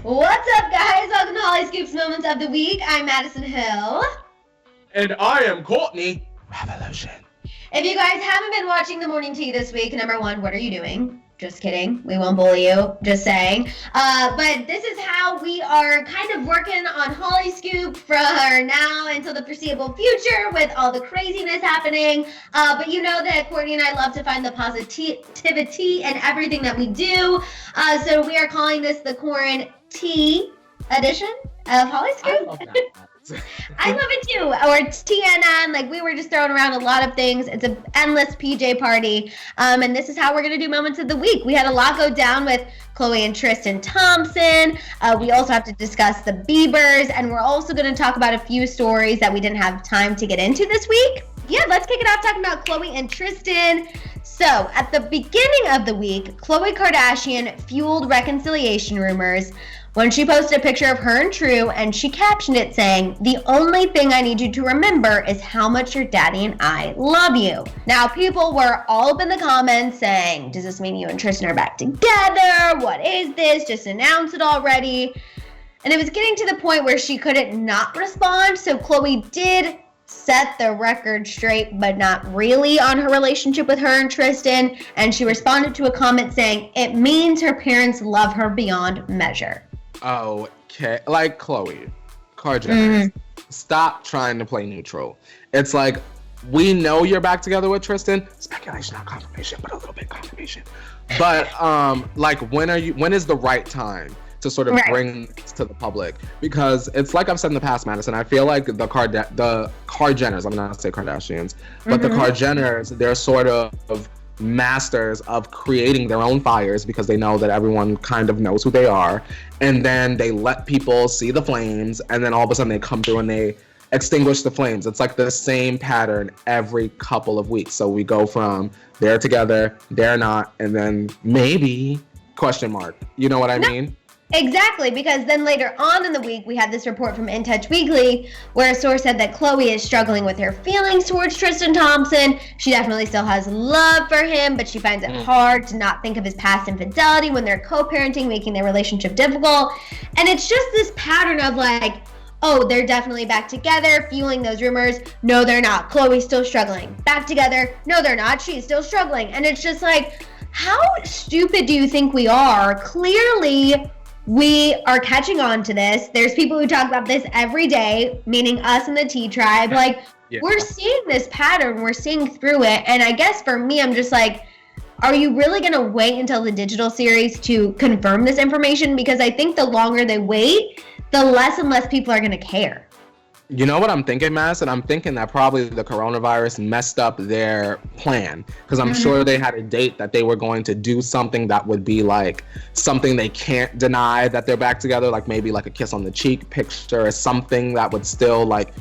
What's up, guys? Welcome to Hollyscoop's Moments of the Week. I'm Maddison Hill. And I am Courtney. Revolution. If you guys haven't been watching the morning tea this week, number one, what are you doing? Just kidding. We won't bully you. Just saying. But this is how we are kind of working on Hollyscoop for now until the foreseeable future with all the craziness happening. But you know that Courtney and I love to find the positivity in everything that we do. So we are calling this the Quarantine edition of Hollyscoop. I love it too. Or TNN, like we were just throwing around a lot of things. It's an endless PJ party. And this is how we're going to do Moments of the Week. We had a lot go down with Khloe and Tristan Thompson. We also have to discuss the Biebers. And we're also going to talk about a few stories that we didn't have time to get into this week. Yeah, let's kick it off talking about Khloe and Tristan. So, at the beginning of the week, Khloe Kardashian fueled reconciliation rumors when she posted a picture of her and True, and she captioned it saying, "The only thing I need you to remember is how much your daddy and I love you." Now, people were all up in the comments saying, does this mean you and Tristan are back together? What is this? Just announce it already. And it was getting to the point where she couldn't not respond, so Khloe did set the record straight, but not really, on her relationship with her and Tristan, and she responded to a comment saying, "It means her parents love her beyond measure." Okay, like Khloe Kardashian, stop trying to play neutral. It's like, we know you're back together with Tristan. Speculation, not confirmation, but a little bit confirmation. But like, when is the right time to sort of bring this to the public? Because it's like I've said in the past, Maddison, I feel like the Kardashians, I'm not gonna say Kardashians, but the Kardashians, they're sort of masters of creating their own fires because they know that everyone kind of knows who they are, and then they let people see the flames, and then all of a sudden they come through and they extinguish the flames. It's like the same pattern every couple of weeks. So we go from they're together, they're not, and then maybe question mark. You know what I mean? Exactly, because then later on in the week, we had this report from In Touch Weekly where a source said that Khloe is struggling with her feelings towards Tristan Thompson. She definitely still has love for him, but she finds it hard to not think of his past infidelity when they're co-parenting, making their relationship difficult. And it's just this pattern of like, oh, they're definitely back together, fueling those rumors. No, they're not. Khloe's still struggling. Back together. No, they're not. She's still struggling. And it's just like, how stupid do you think we are? Clearly, we are catching on to this. There's people who talk about this every day, meaning us and the T Tribe. Like, we're seeing this pattern. We're seeing through it. And I guess for me, I'm just like, are you really going to wait until the digital series to confirm this information? Because I think the longer they wait, the less and less people are going to care. You know what I'm thinking, Maddison? I'm thinking that probably the coronavirus messed up their plan, because I'm sure they had a date that they were going to do something that would be like something they can't deny that they're back together, like maybe like a kiss on the cheek picture or something that would still like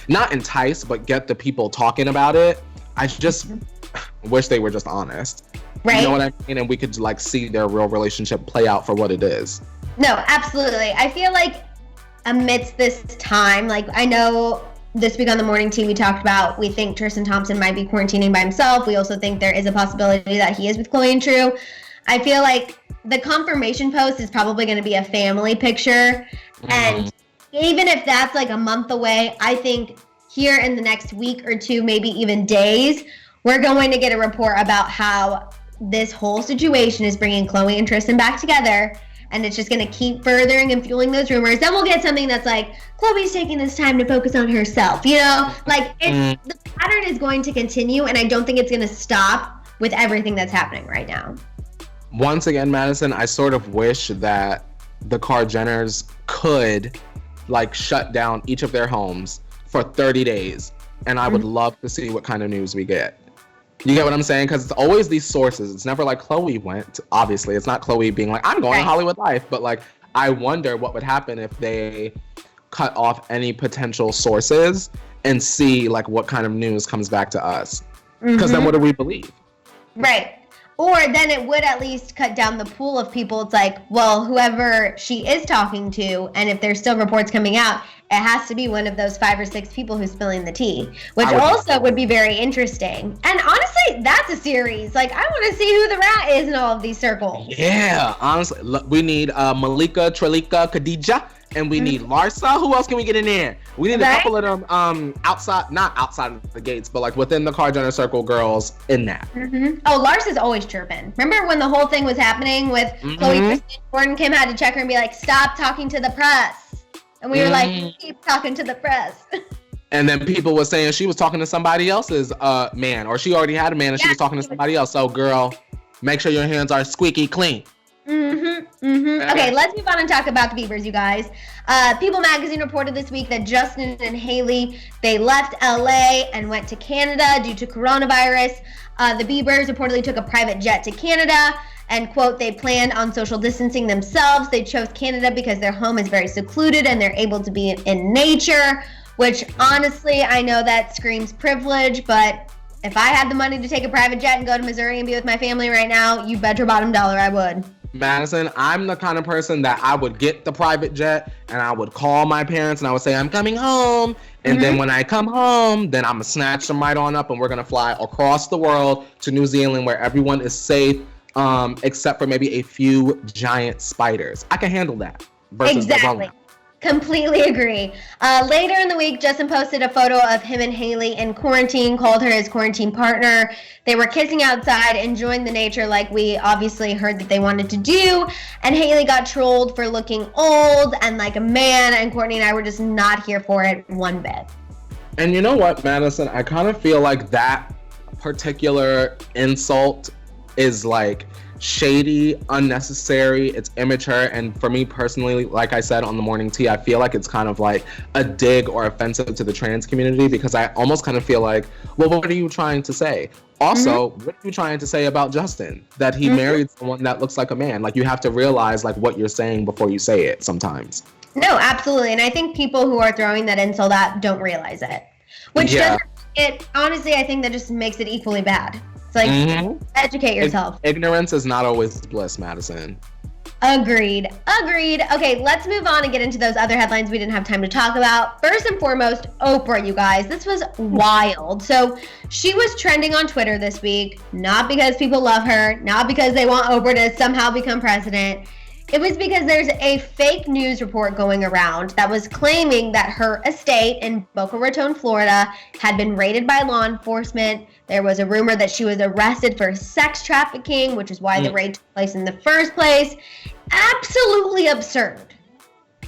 not entice, but get the people talking about it. I just wish they were just honest. Right. You know what I mean? And we could like see their real relationship play out for what it is. No, absolutely. I feel like amidst this time, like I know this week on the morning tea we talked about, we think Tristan Thompson might be quarantining by himself. We also think there is a possibility that he is with Khloe and True. I feel like the confirmation post is probably going to be a family picture. And even if that's like a month away, I think here in the next week or two, maybe even days, we're going to get a report about how this whole situation is bringing Khloe and Tristan back together. And it's just going to keep furthering and fueling those rumors. Then we'll get something that's like, Khloe's taking this time to focus on herself. You know, like the pattern is going to continue. And I don't think it's going to stop with everything that's happening right now. Once again, Maddison, I sort of wish that the Kardashians could like shut down each of their homes for 30 days. And I would love to see what kind of news we get. You get what I'm saying? Because it's always these sources. It's never like Khloe went. Obviously, it's not Khloe being like, I'm going to Hollywood life. But like, I wonder what would happen if they cut off any potential sources and see like what kind of news comes back to us. Because then what do we believe? Right. Or then it would at least cut down the pool of people. It's like, well, whoever she is talking to, and if there's still reports coming out, it has to be one of those 5 or 6 people who's spilling the tea, which also would be very interesting. And honestly, that's a series. Like, I want to see who the rat is in all of these circles. Yeah, honestly, look, we need Malika, Trelika, Khadija, and we need Larsa. Who else can we get in there? We need a couple of them outside, not outside of the gates, but like within the Kardashian circle girls in that. Oh, Larsa's always chirping. Remember when the whole thing was happening with Khloe, Tristan, Gordon, Kim had to check her and be like, stop talking to the press. And we were like, keep talking to the press. And then people were saying she was talking to somebody else's man, or she already had a man and she was talking to somebody else. So girl, make sure your hands are squeaky clean. Okay, let's move on and talk about the Biebers, you guys. People magazine reported this week that Justin and Hailey, they left LA and went to Canada due to coronavirus. The Biebers reportedly took a private jet to Canada and, quote, they planned on social distancing themselves. They chose Canada because their home is very secluded and they're able to be in nature, which honestly, I know that screams privilege, but if I had the money to take a private jet and go to Missouri and be with my family right now, you bet your bottom dollar I would. Maddison, I'm the kind of person that I would get the private jet and I would call my parents and I would say, I'm coming home. And then when I come home, then I'm going to snatch them right on up and we're going to fly across the world to New Zealand where everyone is safe, except for maybe a few giant spiders. I can handle that. Exactly. Completely agree. Later in the week, Justin posted a photo of him and Hailey in quarantine, called her his quarantine partner. They were kissing outside, enjoying the nature like we obviously heard that they wanted to do. And Hailey got trolled for looking old and like a man, and Courtney and I were just not here for it one bit. And you know what, Maddison? I kind of feel like that particular insult is like shady, unnecessary, it's immature, and for me personally, like I said on the morning tea, I feel like it's kind of like a dig or offensive to the trans community, because I almost kind of feel like, well, what are you trying to say? Also, what are you trying to say about Justin? That he married someone that looks like a man? Like, you have to realize like what you're saying before you say it sometimes. No, absolutely. And I think people who are throwing that insult out don't realize it. Which doesn't, it honestly, I think that just makes it equally bad. Like, educate yourself. Ignorance is not always bliss, Maddison. Agreed. Okay, let's move on and get into those other headlines we didn't have time to talk about. First and foremost, Oprah, you guys. This was wild. So she was trending on Twitter this week, not because people love her, not because they want Oprah to somehow become president. It was because there's a fake news report going around that was claiming that her estate in Boca Raton, Florida, had been raided by law enforcement. There was a rumor that she was arrested for sex trafficking, which is why the raid took place in the first place. Absolutely absurd.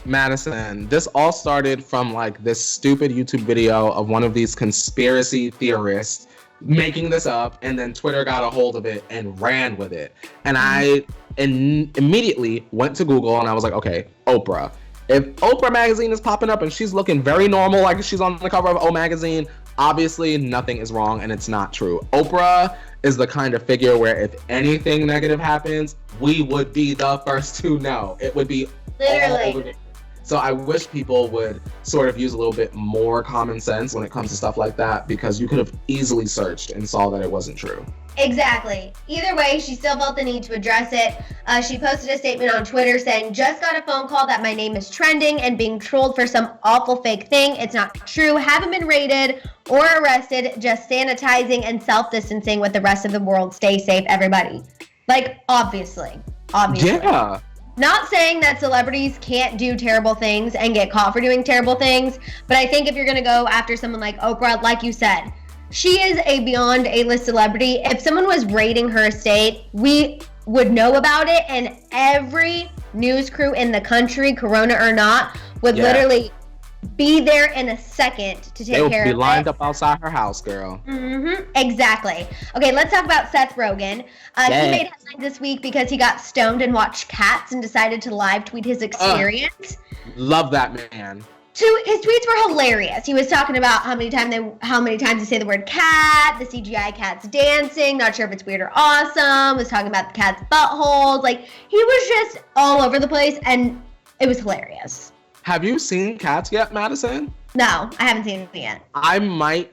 Maddison, this all started from like this stupid YouTube video of one of these conspiracy theorists making this up, and then Twitter got a hold of it and ran with it. And I immediately went to Google and I was like, okay, Oprah. If Oprah magazine is popping up and she's looking very normal, like she's on the cover of O magazine, obviously nothing is wrong and it's not true. Oprah is the kind of figure where if anything negative happens, we would be the first to know. It would be literally all over the. So I wish people would sort of use a little bit more common sense when it comes to stuff like that, because you could have easily searched and saw that it wasn't true. Exactly. Either way, she still felt the need to address it. She posted a statement on Twitter saying, just got a phone call that my name is trending and being trolled for some awful fake thing. It's not true. Haven't been raided or arrested. Just sanitizing and self-distancing with the rest of the world. Stay safe, everybody. Like, obviously. Yeah. Not saying that celebrities can't do terrible things and get caught for doing terrible things, but I think if you're going to go after someone like Oprah, like you said, she is a beyond A-list celebrity. If someone was raiding her estate, we would know about it, and every news crew in the country, corona or not, would literally be there in a second to take care of it. They would be lined up outside her house, girl. Exactly. Okay, let's talk about Seth Rogen. He made headlines this week because he got stoned and watched Cats and decided to live tweet his experience. Love that man. His tweets were hilarious. He was talking about how many times they say the word cat, the CGI cats dancing, not sure if it's weird or awesome, was talking about the cat's buttholes. Like, he was just all over the place, and it was hilarious. Have you seen Cats yet, Maddison? No, I haven't seen it yet. I might,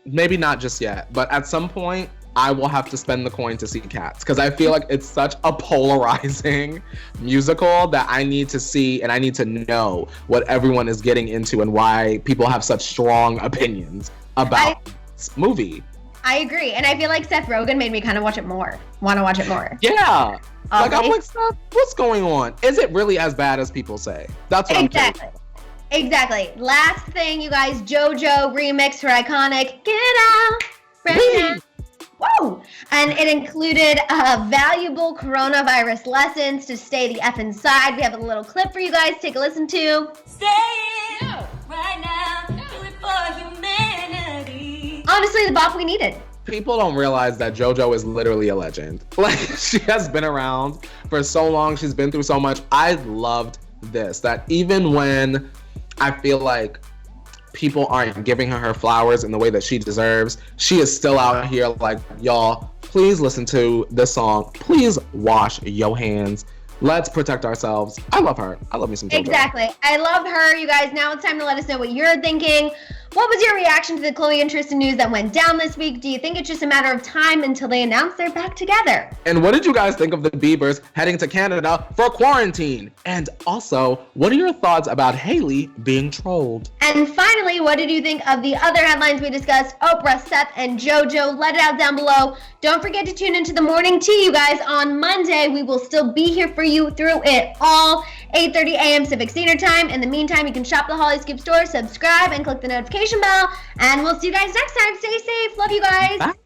maybe not just yet, but at some point, I will have to spend the coin to see Cats, because I feel like it's such a polarizing musical that I need to see, and I need to know what everyone is getting into and why people have such strong opinions about this movie. I agree, and I feel like Seth Rogen made me kind of want to watch it more. Yeah. Like, I'm like, Seth, what's going on? Is it really as bad as people say? That's what I'm curious. Exactly. Last thing, you guys, JoJo remix for iconic Get Out Right Now. Whoa! And it included valuable coronavirus lessons to stay the F inside. We have a little clip for you guys to take a listen to. Stay right now, do it for humanity. Honestly, the bop we needed. People don't realize that JoJo is literally a legend. Like, she has been around for so long. She's been through so much. I loved this, that even when I feel like people aren't giving her flowers in the way that she deserves, she is still out here like, y'all, please listen to this song. Please wash your hands. Let's protect ourselves. I love her. I love me some JoJo. Exactly. I love her. You guys, now it's time to let us know what you're thinking. What was your reaction to the Khloe and Tristan news that went down this week? Do you think it's just a matter of time until they announce they're back together? And what did you guys think of the Biebers heading to Canada for quarantine? And also, what are your thoughts about Hailey being trolled? And finally, what did you think of the other headlines we discussed? Oprah, Seth, and JoJo. Let it out down below. Don't forget to tune into the morning tea, you guys. On Monday, we will still be here for you through it all. 8:30 a.m. Pacific Standard Time. In the meantime, you can shop the Hollyscoop store, subscribe, and click the notification bell. And we'll see you guys next time. Stay safe. Love you guys. Bye.